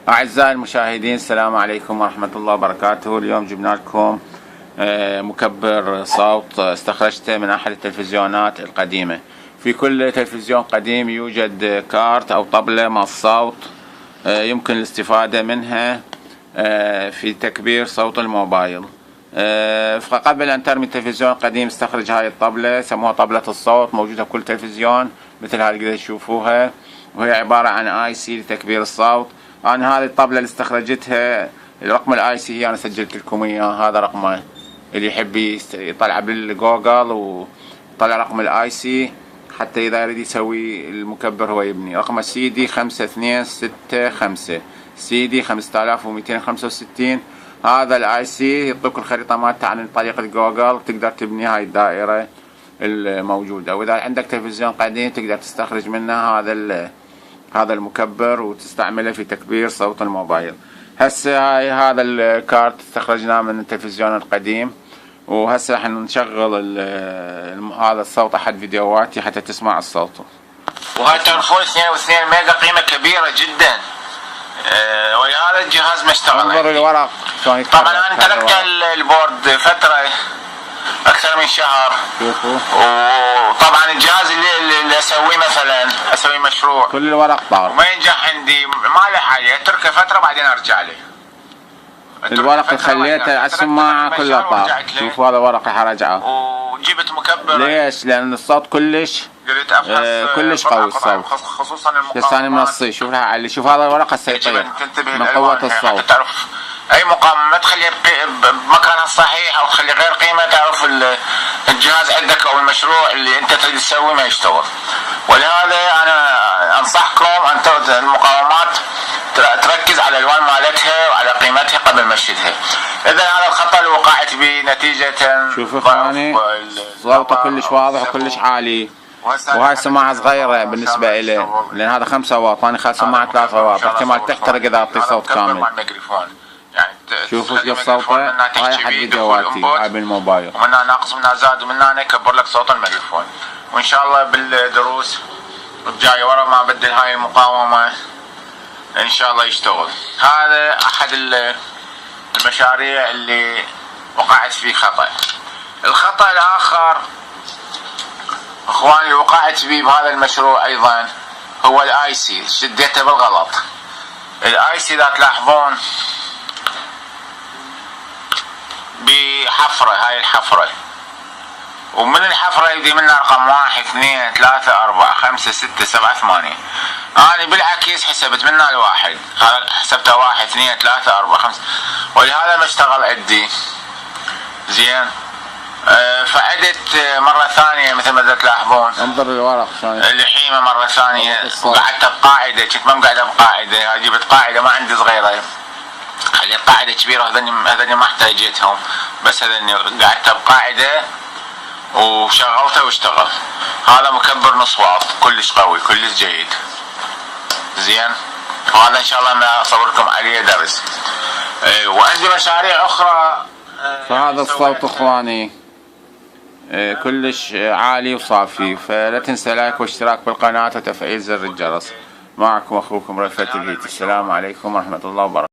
أعزائي المشاهدين، السلام عليكم ورحمة الله وبركاته. اليوم جبنا لكم مكبر صوت استخرجته من أحد التلفزيونات القديمة. في كل تلفزيون قديم يوجد كارت أو طبلة مع الصوت يمكن الاستفادة منها في تكبير صوت الموبايل. فقبل أن ترمي التلفزيون القديم استخرج هاي الطبلة، سموها طبلة الصوت، موجودة في كل تلفزيون مثل هاي اللي تشوفوها، وهي عبارة عن آي سي لتكبير الصوت. أنا هذه الطبلة اللي استخرجتها، الرقم الآي سي هي أنا سجلت لكم إياه، هذا رقمه، اللي يحب يطلع بالجوجل ويطلع رقم الآي سي حتى إذا يريد يسوي المكبر هو يبني. رقمه CD 5265 CD 5265. هذا الآي سي يعطوك الخريطة مالته عن طريق الجوجل، تقدر تبني هاي الدائرة الموجودة. وإذا عندك تلفزيون قديم تقدر تستخرج منه هذا المكبر وتستعمله في تكبير صوت الموبايل. هسه هذا الكارت استخرجناه من التلفزيون القديم، وهسه راح نشغل هذا الصوت احد فيديوهاتي حتى تسمع الصوت. وهاي تلفون 2.2 ميجا، قيمة كبيرة جدا. ولهذا الجهاز ما اشتغل. انظر الورق شلون يتحرك. طبعا انا تركت البورد فترة اكثر من شهر. شوفوا. وطبعا الجهاز اللي اسويه مثلا اسوي مشروع كل الورق طار وما ينجح عندي، ما له حاجة، اتركه فترة بعدين ارجع له. الورق اللي خليته على السماعة كله طار. شوفوا هذا ورق راح ارجعه. وجبت مكبر. ليش؟ لان الصوت كلش قلت ابحث كلش قوي الصوت، خصوصا المقاومات. ثاني منصي. شوف راح اعلي، شوف هذا الورق هسه يطير من قوة الصوت. تعرف اي مقاومة ما تخليها بمكانها الصحيح او تخلي غير قيمة، تعرف الجهاز عندك او المشروع اللي انت تريد تسويه ما يشتغل. ولهذا انا انصحكم ان المقاومات تركز على الالوان مالتها وعلى قيمتها قبل مشيتها. اذا هذا الخطا اللي وقعت به نتيجة شوفوا اخواني صوته كلش واضح وكلش عالي، وهاي سماعة صغيرة بالنسبة إلي، لأن هذا 5 واط، أنا خالد سماعة 3 واط، احتمال تحترق إذا أعطي صوت كامل. شوفوا كيف صوته، هاي أحد فيديوهاتي هاي بالموبايل. ومنها ناقص منها زاد ومنها نكبر لك صوت الميكروفون. وإن شاء الله بالدروس الجاية ورا ما أبدل هاي المقاومة إن شاء الله يشتغل. هذا أحد المشاريع اللي وقعت فيه خطأ. الخطأ الآخر اخواني اللي وقعت بيه بهذا المشروع ايضا هو الاي سي، شديته بالغلط. الاي سي اذا تلاحظون بحفرة، هاي الحفرة، ومن الحفرة يبدي منها رقم 1 2 3 4 5 6 7 8. انا بالعكس حسبت منها الواحد، حسبتها 1 2 3 4 5، ولهذا ما اشتغل عندي زين. فعدت مرة ثانية مثل ما تلاحظون، انظر الورق شلون اللحيمة مرة ثانية، وقعدت بقاعدة، كنت ما مقعدة بقاعدة، جبت قاعدة ما عندي صغيرة، خليت قاعدة كبيرة، هذني ما احتاجتهم، بس هذني قعدت بقاعدة وشغلتها واشتغل. هذا مكبر نص واط كلش قوي كلش جيد زين، وهذا ان شاء الله ما اصوركم عليه درس. وعندي مشاريع اخرى. فهذا الصوت اخواني كلش عالي وصافي، فلا تنسى لايك واشتراك بالقناة وتفعيل زر الجرس. معكم اخوكم رفعت الهيتي، السلام عليكم ورحمة الله وبركاته.